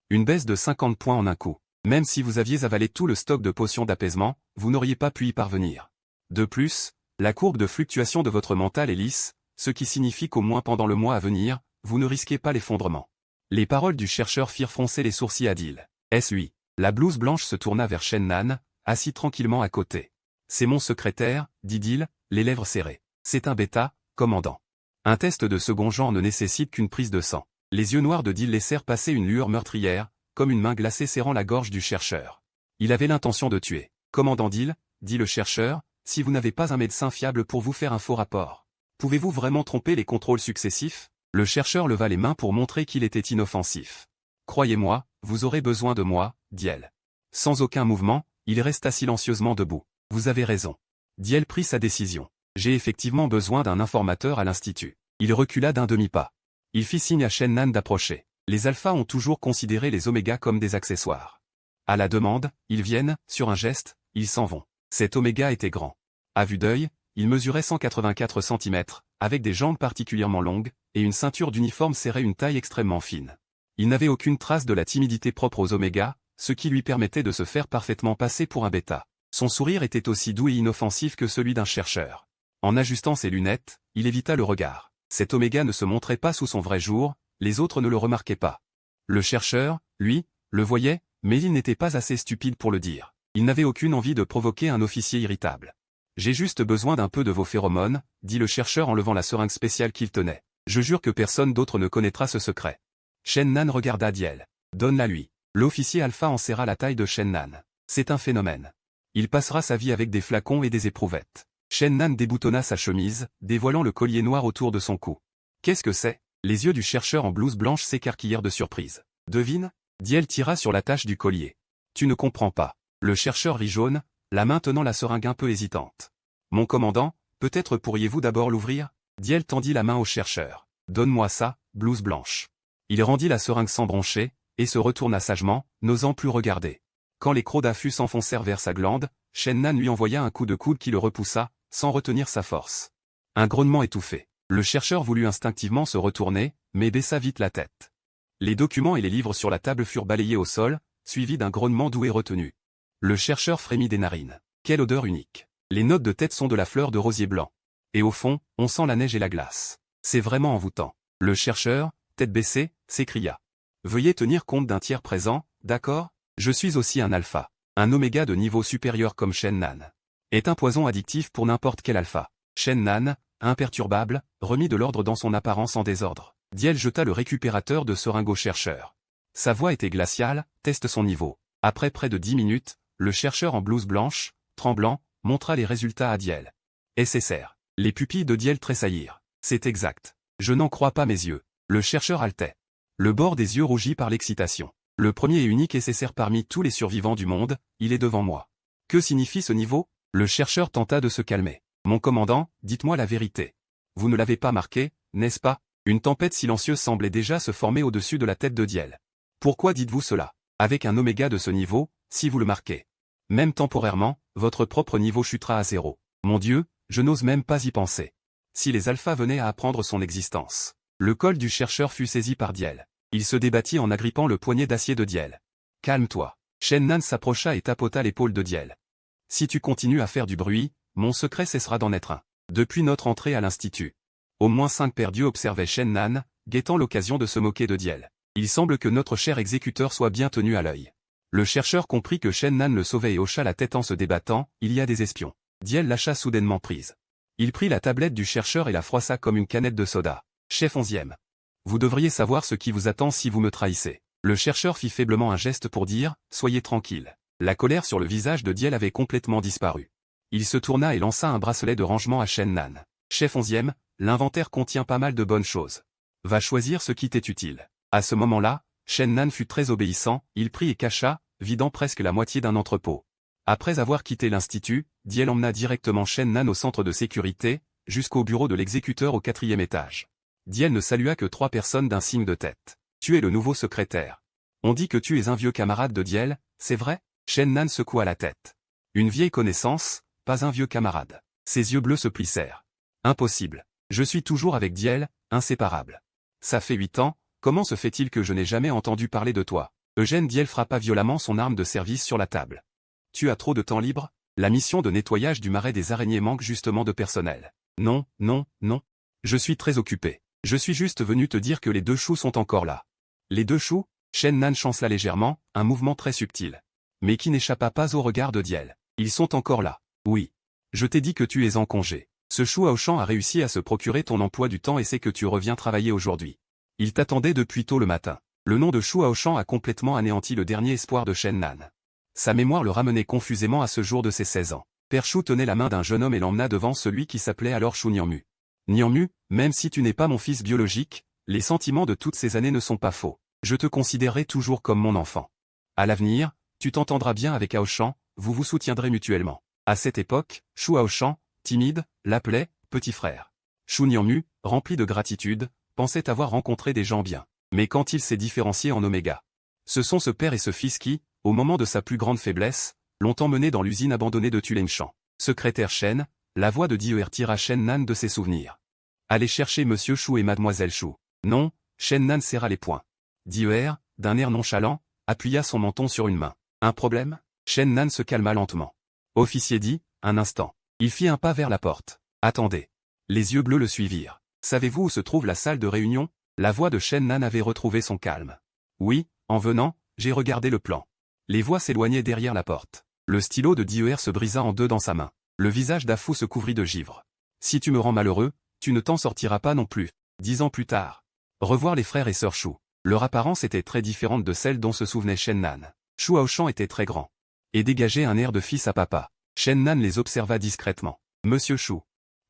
Une baisse de 50 points en un coup. Même si vous aviez avalé tout le stock de potions d'apaisement, vous n'auriez pas pu y parvenir. De plus, la courbe de fluctuation de votre mental est lisse, ce qui signifie qu'au moins pendant le mois à venir, vous ne risquez pas l'effondrement. Les paroles du chercheur firent froncer les sourcils à Dill. Est-ce lui? La blouse blanche se tourna vers Shen Nan, assis tranquillement à côté. C'est mon secrétaire, dit Dill, les lèvres serrées. C'est un bêta, commandant. Un test de second genre ne nécessite qu'une prise de sang. Les yeux noirs de Dill laissèrent passer une lueur meurtrière, comme une main glacée serrant la gorge du chercheur. Il avait l'intention de tuer. Commandant Dill, dit le chercheur, si vous n'avez pas un médecin fiable pour vous faire un faux rapport. Pouvez-vous vraiment tromper les contrôles successifs? Le chercheur leva les mains pour montrer qu'il était inoffensif. Croyez-moi, vous aurez besoin de moi, Diel. Sans aucun mouvement, il resta silencieusement debout. Vous avez raison. Diel prit sa décision. J'ai effectivement besoin d'un informateur à l'Institut. Il recula d'un demi-pas. Il fit signe à Shen Nan d'approcher. Les alphas ont toujours considéré les omégas comme des accessoires. À la demande, ils viennent, sur un geste, ils s'en vont. Cet oméga était grand. À vue d'œil, il mesurait 184 cm, avec des jambes particulièrement longues, et une ceinture d'uniforme serrait une taille extrêmement fine. Il n'avait aucune trace de la timidité propre aux omégas, ce qui lui permettait de se faire parfaitement passer pour un bêta. Son sourire était aussi doux et inoffensif que celui d'un chercheur. En ajustant ses lunettes, il évita le regard. Cet oméga ne se montrait pas sous son vrai jour, les autres ne le remarquaient pas. Le chercheur, lui, le voyait, mais il n'était pas assez stupide pour le dire. Il n'avait aucune envie de provoquer un officier irritable. J'ai juste besoin d'un peu de vos phéromones, dit le chercheur en levant la seringue spéciale qu'il tenait. Je jure que personne d'autre ne connaîtra ce secret. Shen Nan regarda Diel. Donne-la lui. L'officier alpha en serra la taille de Shen Nan. C'est un phénomène. Il passera sa vie avec des flacons et des éprouvettes. Shen Nan déboutonna sa chemise, dévoilant le collier noir autour de son cou. Qu'est-ce que c'est? Les yeux du chercheur en blouse blanche s'écarquillèrent de surprise. Devine? Diel tira sur l'attache du collier. Tu ne comprends pas. Le chercheur rit jaune, la main tenant la seringue un peu hésitante. Mon commandant, peut-être pourriez-vous d'abord l'ouvrir? Diel tendit la main au chercheur. Donne-moi ça, blouse blanche. Il rendit la seringue sans broncher, et se retourna sagement, n'osant plus regarder. Quand les crocs d'affût s'enfoncèrent vers sa glande, Shen Nan lui envoya un coup de coude qui le repoussa, sans retenir sa force. Un grognement étouffé. Le chercheur voulut instinctivement se retourner, mais baissa vite la tête. Les documents et les livres sur la table furent balayés au sol, suivis d'un grognement doux et retenu. Le chercheur frémit des narines. Quelle odeur unique. Les notes de tête sont de la fleur de rosier blanc. Et au fond, on sent la neige et la glace. C'est vraiment envoûtant. Le chercheur, tête baissée, s'écria. Veuillez tenir compte d'un tiers présent, d'accord? Je suis aussi un alpha. Un oméga de niveau supérieur comme Shen Nan. Est un poison addictif pour n'importe quel alpha. Shen Nan, imperturbable, remit de l'ordre dans son apparence en désordre. Diel jeta le récupérateur de seringue au chercheur. Sa voix était glaciale, teste son niveau. Après près de 10 minutes, le chercheur en blouse blanche, tremblant, montra les résultats à Diel. SSR. Les pupilles de Diel tressaillirent. C'est exact. Je n'en crois pas mes yeux. Le chercheur haletait. Le bord des yeux rougit par l'excitation. Le premier et unique SSR parmi tous les survivants du monde, il est devant moi. Que signifie ce niveau? Le chercheur tenta de se calmer. Mon commandant, dites-moi la vérité. Vous ne l'avez pas marqué, n'est-ce pas? Une tempête silencieuse semblait déjà se former au-dessus de la tête de Diel. Pourquoi dites-vous cela? Avec un oméga de ce niveau, si vous le marquez. Même temporairement, votre propre niveau chutera à zéro. Mon Dieu, je n'ose même pas y penser. Si les alphas venaient à apprendre son existence. Le col du chercheur fut saisi par Diel. Il se débattit en agrippant le poignet d'acier de Diel. Calme-toi. Shen Nan s'approcha et tapota l'épaule de Diel. Si tu continues à faire du bruit, mon secret cessera d'en être un. Depuis notre entrée à l'Institut. Au moins 5 perdus observaient Shen Nan, guettant l'occasion de se moquer de Diel. Il semble que notre cher exécuteur soit bien tenu à l'œil. Le chercheur comprit que Shen Nan le sauvait et hocha la tête en se débattant, il y a des espions. Diel lâcha soudainement prise. Il prit la tablette du chercheur et la froissa comme une canette de soda. Chef 11e. Vous devriez savoir ce qui vous attend si vous me trahissez. Le chercheur fit faiblement un geste pour dire, soyez tranquille. La colère sur le visage de Diel avait complètement disparu. Il se tourna et lança un bracelet de rangement à Shen Nan. Chef 11e, l'inventaire contient pas mal de bonnes choses. Va choisir ce qui t'est utile. À ce moment-là, Shen Nan fut très obéissant, il prit et cacha, vidant presque la moitié d'un entrepôt. Après avoir quitté l'Institut, Diel emmena directement Shen Nan au centre de sécurité, jusqu'au bureau de l'exécuteur au 4e étage. Diel ne salua que 3 personnes d'un signe de tête. Tu es le nouveau secrétaire. On dit que tu es un vieux camarade de Diel, c'est vrai? Shen Nan secoua la tête. Une vieille connaissance, pas un vieux camarade. Ses yeux bleus se plissèrent. Impossible. Je suis toujours avec Diel, inséparable. Ça fait 8 ans, Comment se fait-il que je n'ai jamais entendu parler de toi? Eugène Diel frappa violemment son arme de service sur la table. Tu as trop de temps libre? La mission de nettoyage du marais des araignées manque justement de personnel. Non, non, non. Je suis très occupé. Je suis juste venu te dire que les 2 choux sont encore là. Les 2 choux? Shen Nan chancela légèrement, un mouvement très subtil. Mais qui n'échappa pas au regard de Diel. Ils sont encore là. Oui. Je t'ai dit que tu es en congé. Ce chou Aochan a réussi à se procurer ton emploi du temps et sait que tu reviens travailler aujourd'hui. Il t'attendait depuis tôt le matin. Le nom de Chou Aochan a complètement anéanti le dernier espoir de Shen Nan. Sa mémoire le ramenait confusément à ce jour de ses 16 ans. Père Chou tenait la main d'un jeune homme et l'emmena devant celui qui s'appelait alors Chou Nianmu. Nianmu, même si tu n'es pas mon fils biologique, les sentiments de toutes ces années ne sont pas faux. Je te considérerai toujours comme mon enfant. À l'avenir, tu t'entendras bien avec Aochan, vous vous soutiendrez mutuellement. À cette époque, Chou Aochan, timide, l'appelait « petit frère ». Chou Nianmu, rempli de gratitude, pensait avoir rencontré des gens bien. Mais quand il s'est différencié en Oméga, ce sont ce père et ce fils qui, au moment de sa plus grande faiblesse, l'ont emmené dans l'usine abandonnée de Tulingshan. Secrétaire Shen, la voix de Dieu tira Shen Nan de ses souvenirs. Allez chercher Monsieur Chou et Mademoiselle Chou. Non, Shen Nan serra les poings. Dieu, d'un air nonchalant, appuya son menton sur une main. Un problème? Shen Nan se calma lentement. Officier dit, un instant. Il fit un pas vers la porte. Attendez. Les yeux bleus le suivirent. Savez-vous où se trouve la salle de réunion? La voix de Shen Nan avait retrouvé son calme. Oui, en venant, j'ai regardé le plan. Les voix s'éloignaient derrière la porte. Le stylo de Dieu se brisa en 2 dans sa main. Le visage d'Afou se couvrit de givre. Si tu me rends malheureux, tu ne t'en sortiras pas non plus. 10 ans plus tard. Revoir les frères et sœurs Chou. Leur apparence était très différente de celle dont se souvenait Shen Nan. Chou Aochan était très grand. Et dégageait un air de fils à papa. Shen Nan les observa discrètement. Monsieur Chou.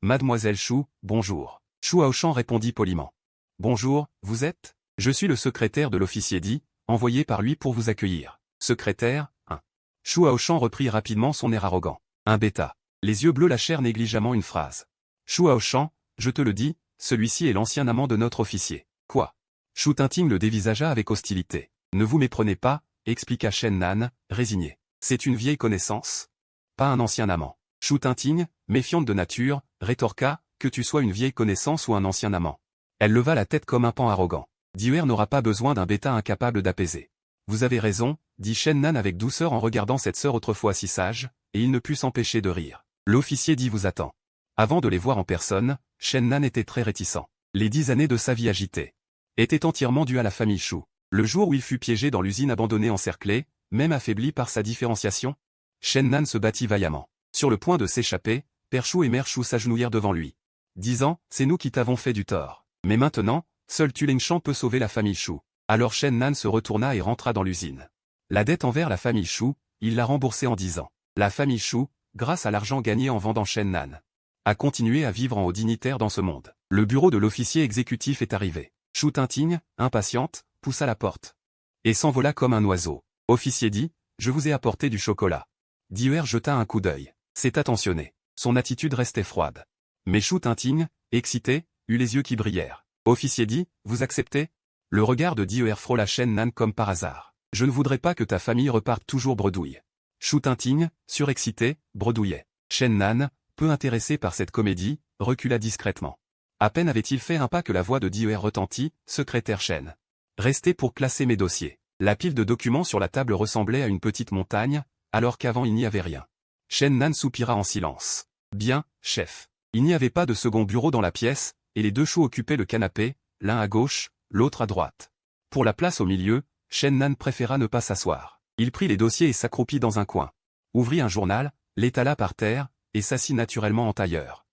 Mademoiselle Chou, bonjour. Chou Aochan répondit poliment. Bonjour, vous êtes? Je suis le secrétaire de l'officier dit, envoyé par lui pour vous accueillir. Secrétaire, hein. Chou Aochan reprit rapidement son air arrogant. Un bêta. Les yeux bleus lâchèrent négligemment une phrase. Chou Aochan, je te le dis, celui-ci est l'ancien amant de notre officier. Quoi? Chou Tinting le dévisagea avec hostilité. Ne vous méprenez pas, expliqua Shen Nan, résigné. C'est une vieille connaissance? Pas un ancien amant. Chou Tinting, méfiante de nature, rétorqua, que tu sois une vieille connaissance ou un ancien amant. Elle leva la tête comme un pan arrogant. Dieu n'aura pas besoin d'un bêta incapable d'apaiser. Vous avez raison, dit Shen Nan avec douceur en regardant cette sœur autrefois si sage, et il ne put s'empêcher de rire. L'officier dit vous attend. Avant de les voir en personne, Shen Nan était très réticent. Les 10 années de sa vie agitée étaient entièrement dues à la famille Chou. Le jour où il fut piégé dans l'usine abandonnée encerclée, même affaibli par sa différenciation, Shen Nan se battit vaillamment. Sur le point de s'échapper, Père Chou et Mère Chou s'agenouillèrent devant lui. Disant, c'est nous qui t'avons fait du tort. Mais maintenant, seul Tulingshan peut sauver la famille Chou. Alors Shen Nan se retourna et rentra dans l'usine. La dette envers la famille Chou, il l'a remboursée en 10 ans. La famille Chou, grâce à l'argent gagné en vendant Shen Nan, a continué à vivre en haut dignitaire dans ce monde. Le bureau de l'officier exécutif est arrivé. Chou Tinting, impatiente, poussa la porte. Et s'envola comme un oiseau. Officier dit, je vous ai apporté du chocolat. Dieu jeta un coup d'œil. C'est attentionné. Son attitude restait froide. Mais Chou Tinting, excité, eut les yeux qui brillèrent. Officier dit, vous acceptez? Le regard de Dieu frôla Shen Nan comme par hasard. Je ne voudrais pas que ta famille reparte toujours bredouille. Chou Tinting, surexcité, bredouillait. Shen Nan, peu intéressé par cette comédie, recula discrètement. À peine avait-il fait un pas que la voix de Dieu retentit, secrétaire Shen. Restez pour classer mes dossiers. La pile de documents sur la table ressemblait à une petite montagne, alors qu'avant il n'y avait rien. Shen Nan soupira en silence. Bien, chef. Il n'y avait pas de second bureau dans la pièce, et les 2 choux occupaient le canapé, l'un à gauche, l'autre à droite. Pour la place au milieu, Shen Nan préféra ne pas s'asseoir. Il prit les dossiers et s'accroupit dans un coin. Ouvrit un journal, l'étala par terre, et s'assit naturellement en tailleur.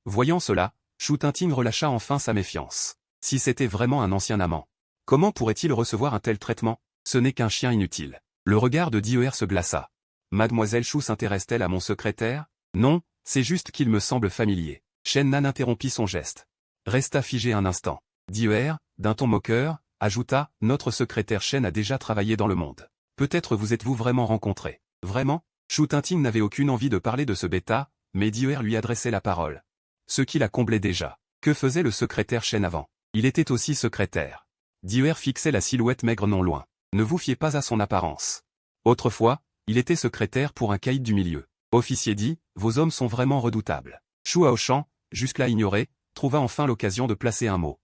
Voyant cela, Chou Tinting relâcha enfin sa méfiance. Si c'était vraiment un ancien amant, comment pourrait-il recevoir un tel traitement? Ce n'est qu'un chien inutile. Le regard de Dieu se glaça. Mademoiselle Chou s'intéresse-t-elle à mon secrétaire? Non, c'est juste qu'il me semble familier. Shen Nan interrompit son geste. Resta figé un instant. Dieu, d'un ton moqueur, ajouta, notre secrétaire Shen a déjà travaillé dans le monde. Peut-être vous êtes-vous vraiment rencontrés. Vraiment? Chou Tinting n'avait aucune envie de parler de ce bêta, mais Dieu lui adressait la parole. Ce qui la comblait déjà. Que faisait le secrétaire Shen avant? Il était aussi secrétaire. Dieu fixait la silhouette maigre non loin. Ne vous fiez pas à son apparence. Autrefois, il était secrétaire pour un caïd du milieu. Officier dit, vos hommes sont vraiment redoutables. Chou Aochan, jusque-là ignoré, trouva enfin l'occasion de placer un mot.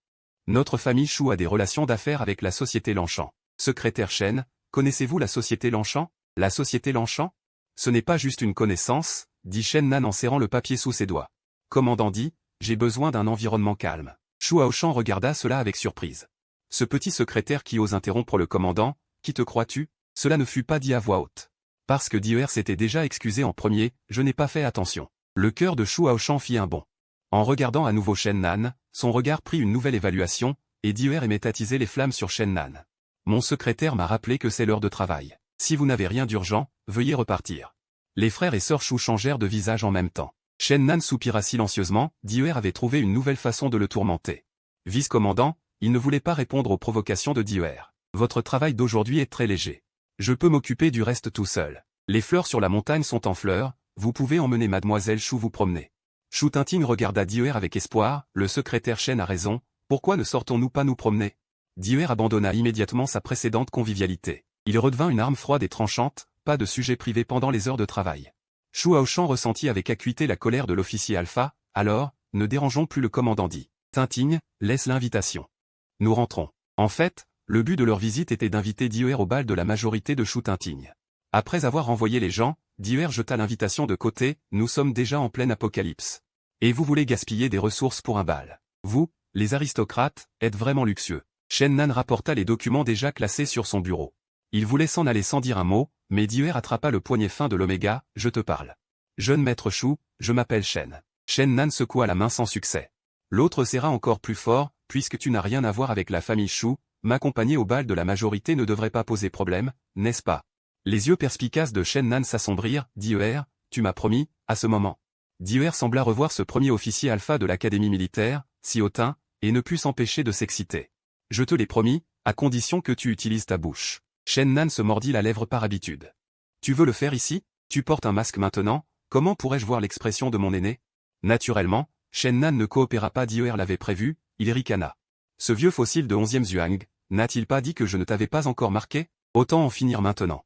Notre famille Shu a des relations d'affaires avec la société Lanchamp. Secrétaire Shen, connaissez-vous la société Lanchamp? La société Lanchamp? Ce n'est pas juste une connaissance, dit Shen Nan en serrant le papier sous ses doigts. Commandant dit, j'ai besoin d'un environnement calme. Shu Aoshan regarda cela avec surprise. Ce petit secrétaire qui ose interrompre le commandant, qui te crois-tu? Cela ne fut pas dit à voix haute. Parce que Dieu s'était déjà excusé en premier, je n'ai pas fait attention. Le cœur de Shu Aoshan fit un bond. En regardant à nouveau Shen Nan, son regard prit une nouvelle évaluation, et Dieu aimait attiser les flammes sur Shen Nan. Mon secrétaire m'a rappelé que c'est l'heure de travail. Si vous n'avez rien d'urgent, veuillez repartir. Les frères et sœurs Shu changèrent de visage en même temps. Shen Nan soupira silencieusement, Dieu avait trouvé une nouvelle façon de le tourmenter. Vice-commandant, il ne voulait pas répondre aux provocations de Dieu. Votre travail d'aujourd'hui est très léger. Je peux m'occuper du reste tout seul. Les fleurs sur la montagne sont en fleurs, vous pouvez emmener mademoiselle Shu vous promener. Shu Tinting regarda Dieu avec espoir, le secrétaire Shen a raison, pourquoi ne sortons-nous pas nous promener? Dieu abandonna immédiatement sa précédente convivialité. Il redevint une arme froide et tranchante, pas de sujet privé pendant les heures de travail. Shu Aoshan ressentit avec acuité la colère de l'officier Alpha, alors, ne dérangeons plus le commandant dit. Tinting, laisse l'invitation. Nous rentrons. En fait, le but de leur visite était d'inviter Dieu au bal de la majorité de Shu Tinting. Après avoir renvoyé les gens, Dieu jeta l'invitation de côté, nous sommes déjà en pleine apocalypse. Et vous voulez gaspiller des ressources pour un bal. Vous, les aristocrates, êtes vraiment luxueux. Shen Nan rapporta les documents déjà classés sur son bureau. Il voulait s'en aller sans dire un mot, mais Dieu attrapa le poignet fin de l'Oméga, je te parle. Jeune maître Shu, je m'appelle Shen. Shen Nan secoua la main sans succès. L'autre serra encore plus fort, puisque tu n'as rien à voir avec la famille Shu, m'accompagner au bal de la majorité ne devrait pas poser problème, n'est-ce pas? Les yeux perspicaces de Shen Nan s'assombrirent, Dieu, tu m'as promis, à ce moment. Dieu sembla revoir ce premier officier alpha de l'académie militaire, si hautain, et ne put s'empêcher de s'exciter. Je te l'ai promis, à condition que tu utilises ta bouche. Shen Nan se mordit la lèvre par habitude. Tu veux le faire ici? Tu portes un masque maintenant, comment pourrais-je voir l'expression de mon aîné? Naturellement, Shen Nan ne coopéra pas Dieu l'avait prévu, il ricana. Ce vieux fossile de 11e Zhuang, n'a-t-il pas dit que je ne t'avais pas encore marqué? Autant en finir maintenant.